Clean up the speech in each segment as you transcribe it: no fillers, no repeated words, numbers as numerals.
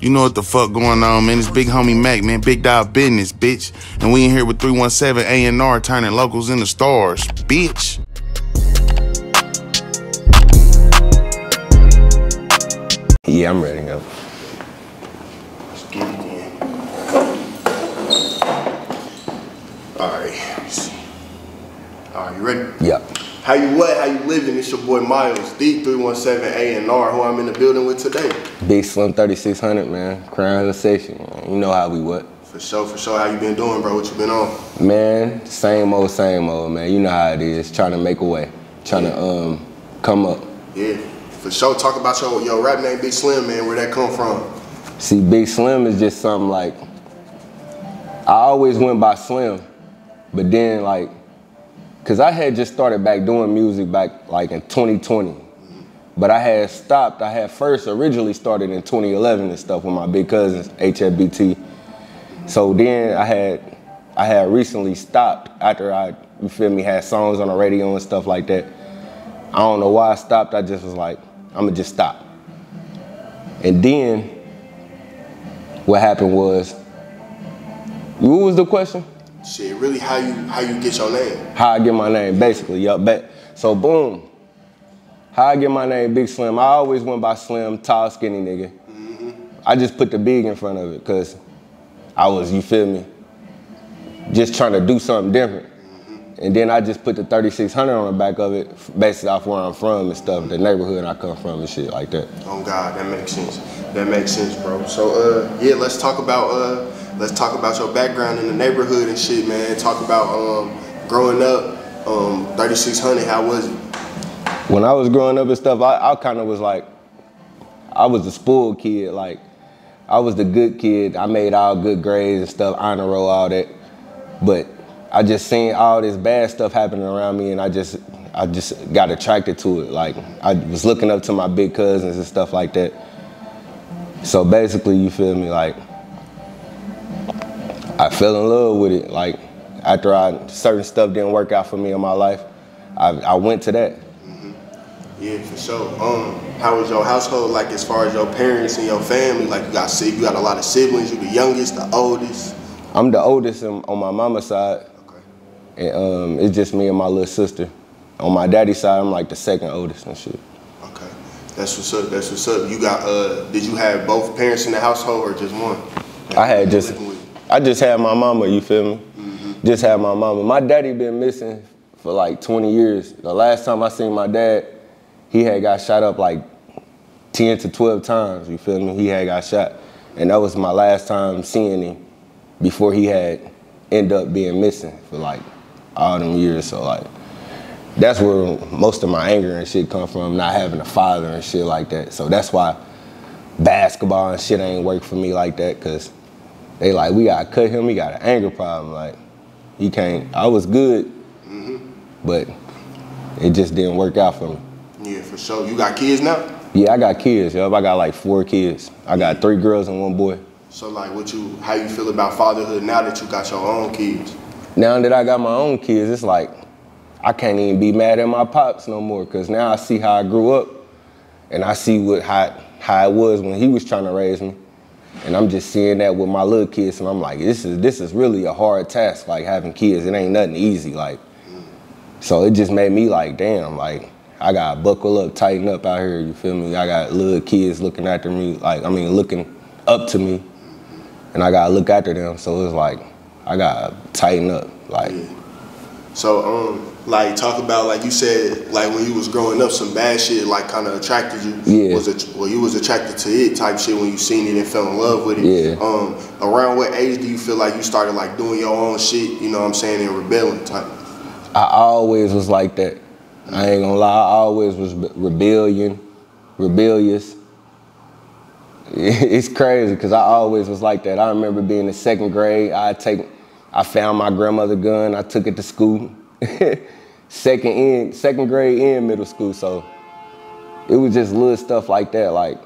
You know what the fuck going on, man. It's Big Homie Mac, man. Big dog business, bitch. And we in here with 317 A&R turning locals into stars, bitch. Yeah, I'm ready to go. Let's get it in. Alright, you ready? Yeah. How you what? How you living? It's your boy Miles, the 317 A&R, who I'm in the building with today. Big Slim 3600, man. Crown Hill Section, man. You know how we what. For sure. How you been doing, bro? What you been on? Man, same old, man. You know how it is. Trying to make a way. Trying to come up. Yeah, for sure. Talk about your rap name, Big Slim, man. Where that come from? See, Big Slim is just something like, I always went by Slim, but then like, cause I had just started back doing music back like in 2020. But I had stopped. I had first originally started in 2011 and stuff with my big cousins, HFBT. So then I had recently stopped after I, you feel me, had songs on the radio and stuff like that. I don't know why I stopped. I just was like, I'ma just stop. And then what happened was, what was the question? Shit, really, how you get your name? How I get my name, basically, yup. So boom, how I get my name, Big Slim. I always went by Slim, tall, skinny nigga. I just put the big in front of it because I was, you feel me, just trying to do something different. And then I just put the 3600 on the back of it, based off where I'm from and stuff, the neighborhood I come from and shit like that. Oh God, that makes sense. That makes sense, bro. So yeah, let's talk about your background in the neighborhood and shit, man. Talk about growing up, 3600. How was it? When I was growing up and stuff, I kind of was like, I was the spoiled kid. Like, I was the good kid. I made all good grades and stuff, honor roll, all that. But I just seen all this bad stuff happening around me, and I just got attracted to it. Like, I was looking up to my big cousins and stuff like that. So basically, you feel me, like, I fell in love with it. Like, after certain stuff didn't work out for me in my life, I went to that. Yeah, for sure. How was your household, like, as far as your parents and your family? Like, you got a lot of siblings. You the youngest, the oldest? I'm the oldest on my mama's side. Okay. And it's just me and my little sister. On my daddy's side, I'm like the second oldest and shit. Okay, that's what's up. That's what's up. You got did you have both parents in the household or just one? I just had my mama. You feel me? Just had my mama. My daddy been missing for like 20 years. The last time I seen my dad, he had got shot up like 10 to 12 times, you feel me? He had got shot. And that was my last time seeing him before he had ended up being missing for like all them years. So like, that's where most of my anger and shit come from, not having a father and shit like that. So that's why basketball and shit ain't work for me like that, cause they like, we gotta cut him, he got an anger problem. Like, he can't, I was good, but it just didn't work out for me. Yeah, for sure. You got kids now? Yeah, I got kids, yo. I got like 4 kids. I got 3 girls and 1 boy. So like, how you feel about fatherhood now that you got your own kids? Now that I got my own kids, it's like, I can't even be mad at my pops no more, because now I see how I grew up, and I see how it was when he was trying to raise me. And I'm just seeing that with my little kids, and I'm like, this is really a hard task, like having kids. It ain't nothing easy, like. So it just made me like, damn, like, I gotta buckle up, tighten up out here, you feel me? I got little kids looking after me, like, I mean, looking up to me, and I gotta look after them. So it's like, I gotta tighten up, like. Yeah. So, like, talk about, like you said, like when you was growing up, some bad shit, like, kind of attracted you. Yeah. You was attracted to it type shit when you seen it and fell in love with it. Yeah. Around what age do you feel like you started, like, doing your own shit, you know what I'm saying, and rebelling type? I always was like that. I ain't gonna lie, I always was rebellious. It's crazy, because I always was like that. I remember being in 2nd grade, I found my grandmother's gun, I took it to school. Second grade and middle school, so it was just little stuff like that. Like,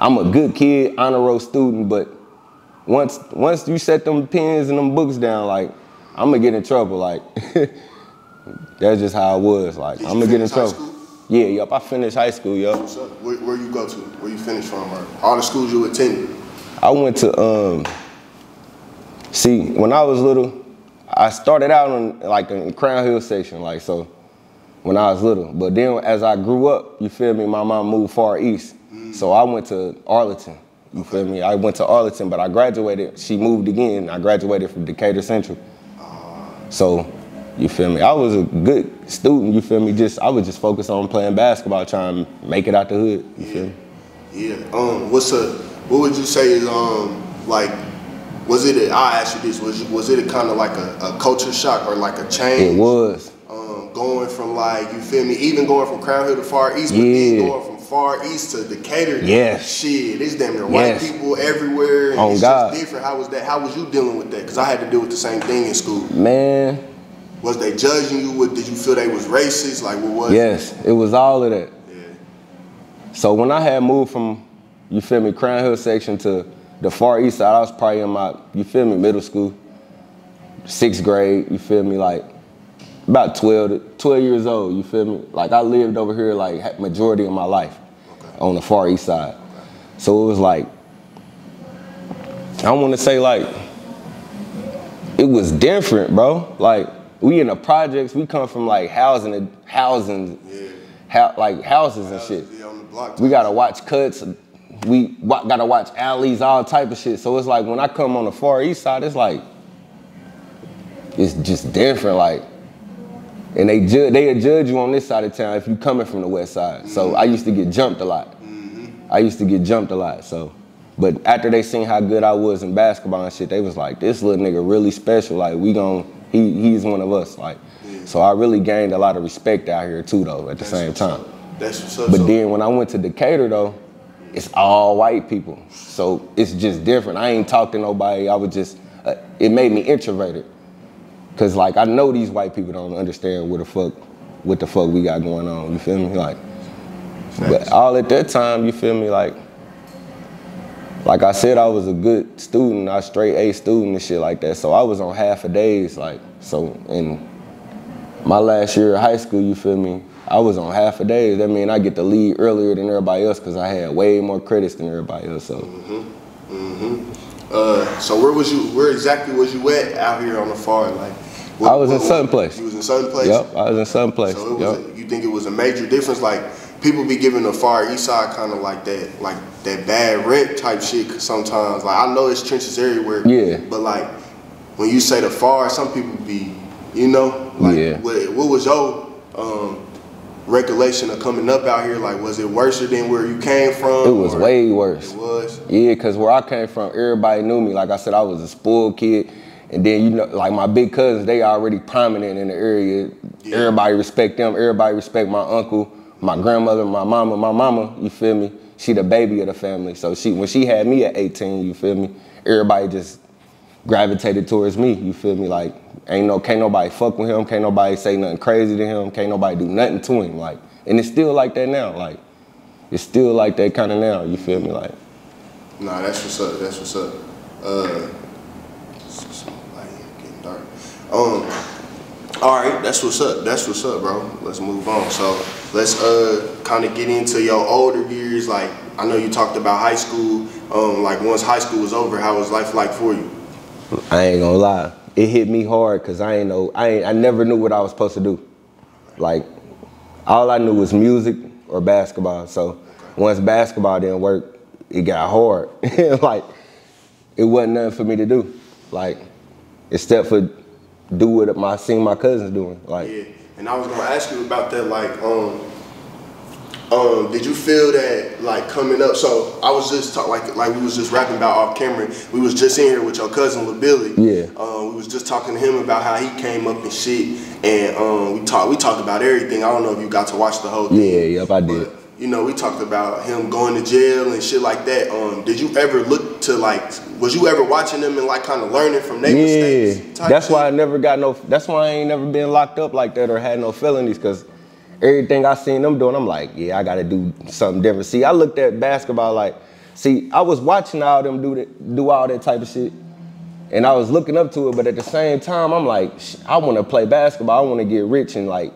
I'm a good kid, honor roll student, but once you set them pens and them books down, like, I'm gonna get in trouble, like. That's just how it was. Like, I'm gonna get in trouble. Yeah, yup. I finished high school, yup. What's up? Where you go to? Where you finished from? Or all the schools you attended? I went to see, when I was little, I started out in like in Crown Hill section, like so. When I was little, but then as I grew up, you feel me? My mom moved far east, so I went to Arlington. You feel me? I went to Arlington, but I graduated. She moved again. I graduated from Decatur Central. So, you feel me? I was a good student. You feel me? I was just focused on playing basketball, trying to make it out the hood. You feel me? Yeah. What would you say is like? Was it? I asked you this. Was it a kind of like a culture shock or like a change? It was. Going from like, you feel me, even going from Crown Hill to Far East, but then going from Far East to Decatur, shit, it's damn near white people everywhere. And it's just different. How was that? How was you dealing with that? Because I had to deal with the same thing in school. Man. Was they judging you? Did you feel they was racist? Like, what was it? Yes, it was all of that. Yeah. So when I had moved from, you feel me, Crown Hill section to the Far East side, I was probably in my, you feel me, middle school, 6th grade, you feel me, like, about 12 years old, you feel me? Like I lived over here like majority of my life on the Far East side. So it was like, I want to say like, it was different, bro. Like we in the projects, we come from like houses and shit. We gotta watch cuts, we gotta watch alleys, all type of shit. So it's like when I come on the Far East side, it's like, it's just different, like. And they'll judge you on this side of town if you coming from the west side. So I used to get jumped a lot. So, but after they seen how good I was in basketball and shit, they was like, this little nigga really special. Like he's one of us. Like, so I really gained a lot of respect out here too, though. At the same time. That's what's up. But then when I went to Decatur though, it's all white people. So it's just different. I ain't talk to nobody. I was just, it made me introverted. Cause like I know these white people don't understand what the fuck we got going on. You feel me? Like, but all at that time, you feel me? Like I said, I was a good student. I was straight A student and shit like that. So I was on half a days. Like so in my last year of high school, you feel me? I was on half a days. That mean I get to leave earlier than everybody else because I had way more credits than everybody else. So. So where exactly was you at out here on the Far? Like, I was in Southern Place. You was in Southern Place? Yep, I was in Southern Place. So you think it was a major difference? Like, people be giving the Far East side kind of like that bad rent type shit sometimes. Like, I know it's trenches everywhere. Yeah. But like, when you say the Far, some people be, you know, like, what was your recollection of coming up out here? Like, was it worse than where you came from? It was way worse. It was? Yeah, because where I came from, everybody knew me. Like I said, I was a spoiled kid. And then, you know, like my big cousins, they already prominent in the area. Yeah. Everybody respect them. Everybody respect my uncle, my grandmother, my mama. My mama, you feel me? She the baby of the family. So when she had me at 18, you feel me? Everybody just gravitated towards me, you feel me? Like, can't nobody fuck with him. Can't nobody say nothing crazy to him. Can't nobody do nothing to him. Like, and it's still like that now. Like, it's still like that kind of now, you feel me? Like, nah, that's what's up. That's what's up. Getting dark. All right, that's what's up. That's what's up, bro. Let's move on. So let's kind of get into your older years. Like, I know you talked about high school. Like, once high school was over, how was life like for you? I ain't gonna lie, it hit me hard because I never knew what I was supposed to do. Like, all I knew was music or basketball. So once basketball didn't work, it got hard. Like, it wasn't nothing for me to do. Like, except for do what I seen my cousins doing. Like, yeah, and I was gonna ask you about that. Like, did you feel that, like, coming up? So I was just like we was just rapping about off camera. We was just in here with your cousin Lil Billy. Yeah. We was just talking to him about how he came up and shit, and we talked about everything. I don't know if you got to watch the whole thing. Yeah, yep, I did. But, you know, we talked about him going to jail and shit like that. Did you ever look to, like, was you ever watching them and like kind of learning from their mistakes? That's why I never got that's why I ain't never been locked up like that or had no felonies, because everything I seen them doing, I'm like, yeah, I gotta do something different. See, I looked at basketball like, I was watching all them do all that type of shit, and I was looking up to it, but at the same time, I'm like, I wanna play basketball, I wanna get rich and like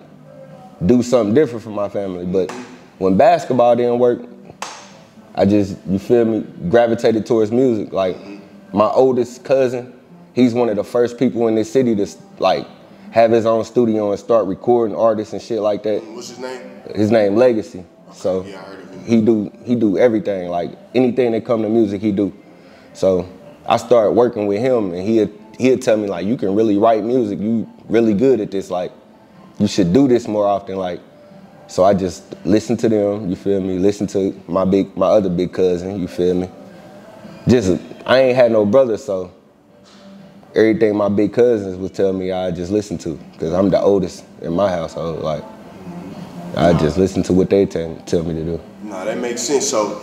do something different for my family. But when basketball didn't work, I just, you feel me, gravitated towards music. Like, my oldest cousin, he's one of the first people in this city to, like, have his own studio and start recording artists and shit like that. What's his name? His name Legacy. Okay. So yeah, I heard of him. he do everything. Like, anything that come to music, he do. So I started working with him, and he'd tell me, like, you can really write music. You really good at this. Like, you should do this more often. Like, so I just listened to them, you feel me? Listen to my other big cousin, you feel me? Just, I ain't had no brother, so everything my big cousins would tell me, I just listen to, because I'm the oldest in my household. Like, I just listen to what they tell me to do. No, that makes sense. So,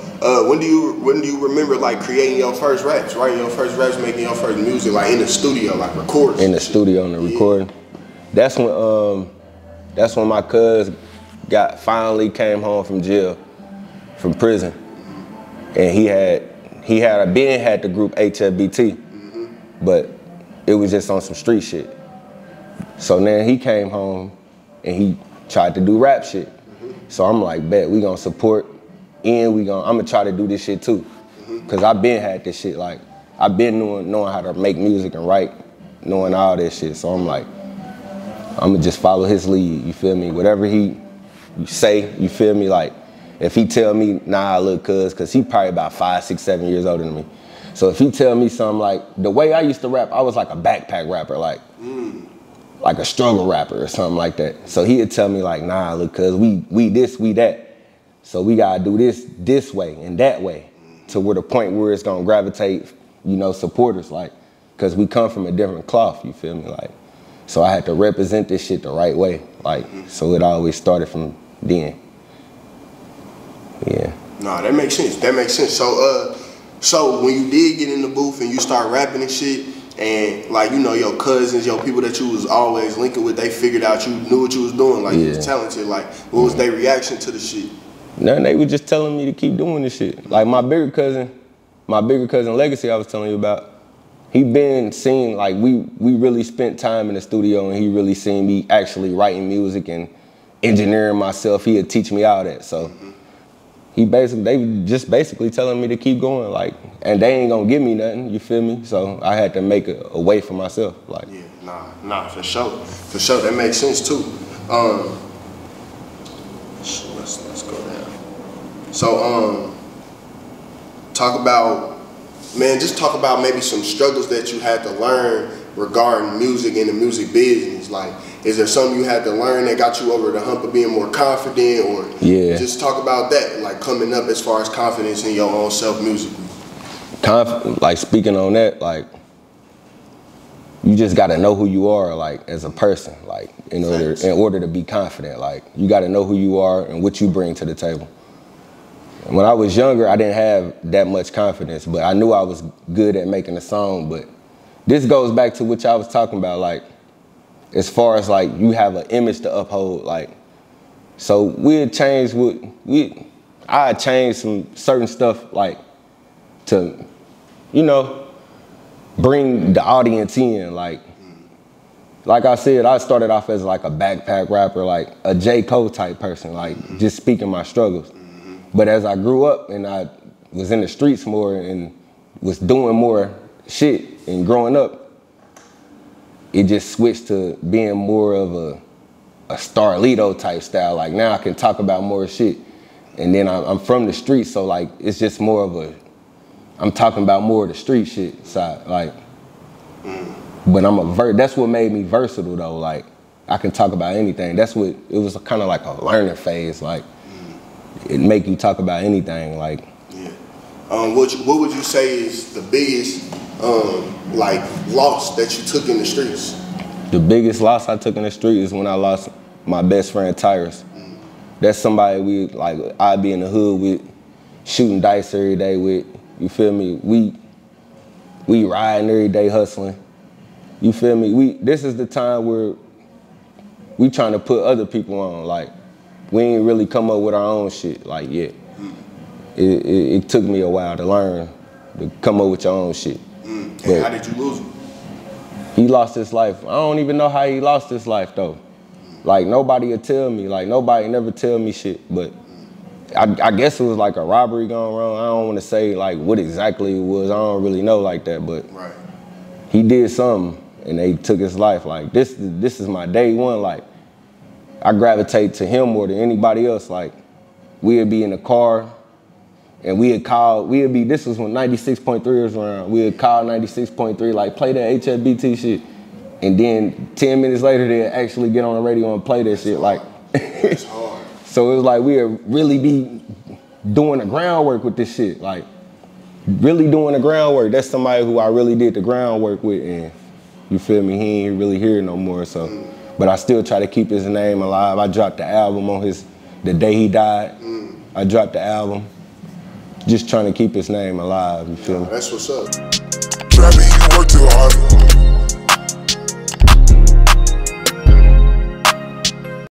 when do you remember, like, creating your first raps, writing your first raps, making your first music, like in the studio, like recording? In the studio, in the recording. That's when my cousin finally came home from jail, from prison, and he had been had the group HFBT, but it was just on some street shit. So then he came home and he tried to do rap shit. So I'm like, bet, we gonna support, and I'm gonna try to do this shit too, cause I been had this shit. Like, I been knowing how to make music and write, knowing all this shit. So I'm like, I'm gonna just follow his lead. You feel me? Whatever he say, you feel me? Like, if he tell me, nah, look, cause he probably about 5, 6, 7 years older than me. So if he tell me something, like, the way I used to rap, I was like a backpack rapper, like a struggle rapper or something like that. So he'd tell me, like, nah, look, cause we this, we that. So we gotta do this way and that way, to where the point where it's gonna gravitate, you know, supporters, like, cause we come from a different cloth, you feel me? Like, so I had to represent this shit the right way. Like, so it always started from then. Yeah. No, that makes sense. That makes sense. So, so when you did get in the booth and you start rapping and shit, and, like, you know, your cousins, your people that you was always linking with, they figured out you knew what you was doing, like, you was talented. Like, what was their reaction to the shit? Nothing, they were just telling me to keep doing this shit. Like, my bigger cousin Legacy I was telling you about, he been seeing, like, we really spent time in the studio, and he really seen me actually writing music and engineering myself. He'd teach me all that. So they just basically telling me to keep going, like, and they ain't gonna give me nothing, you feel me? So I had to make a way for myself, like. Yeah, nah, for sure. For sure, that makes sense too. Let's go down. So, talk about maybe some struggles that you had to learn regarding music and the music business. Like, is there something you had to learn that got you over the hump of being more confident, or just talk about that, like, coming up as far as confidence in your own self musically? Like, speaking on that, like, you just gotta know who you are, like, as a person, like, in order to be confident. Like, you gotta know who you are and what you bring to the table. When I was younger, I didn't have that much confidence, but I knew I was good at making a song. But this goes back to what y'all was talking about, like, as far as, like, you have an image to uphold, like, so I changed some certain stuff, like, to, you know, bring the audience in. Like I said, I started off as, like, a backpack rapper, like a J. Cole type person, like, just speaking my struggles. But as I grew up and I was in the streets more and was doing more shit and growing up, it just switched to being more of a Starlito type style. Like, now I can talk about more shit. And then I'm from the streets, so, like, it's just more of I'm talking about more of the street shit side. Like, but that's what made me versatile though. Like, I can talk about anything. It was kind of like a learning phase. Like, it make you talk about anything, like. Yeah. What would you say is the biggest, like, loss that you took in the streets? The biggest loss I took in the street is when I lost my best friend, Tyrus. That's somebody I'd be in the hood with, shooting dice every day with, you feel me? We riding every day, hustling. You feel me? This is the time where we trying to put other people on, like, we ain't really come up with our own shit, like, yet. It took me a while to learn to come up with your own shit. And how did you lose him? He lost his life. I don't even know how he lost his life, though. Like, nobody would tell me. Like, nobody never tell me shit. But I guess it was like a robbery gone wrong. I don't want to say, like, what exactly it was. I don't really know like that. But he did something, and they took his life. Like, this is my day one. Like, I gravitate to him more than anybody else. Like, we'd be in the car, and this was when 96.3 was around. We'd call 96.3, like, play that HFBT shit. And then 10 minutes later, they'd actually get on the radio and play that shit. Like, it's hard. So it was like we'd really be doing the groundwork with this shit. Like, really doing the groundwork. That's somebody who I really did the groundwork with, and you feel me? He ain't really here no more. So, but I still try to keep his name alive. I dropped the album on the day he died. I dropped the album, just trying to keep his name alive. You feel me? That's what's up. Trapping, you work too hard.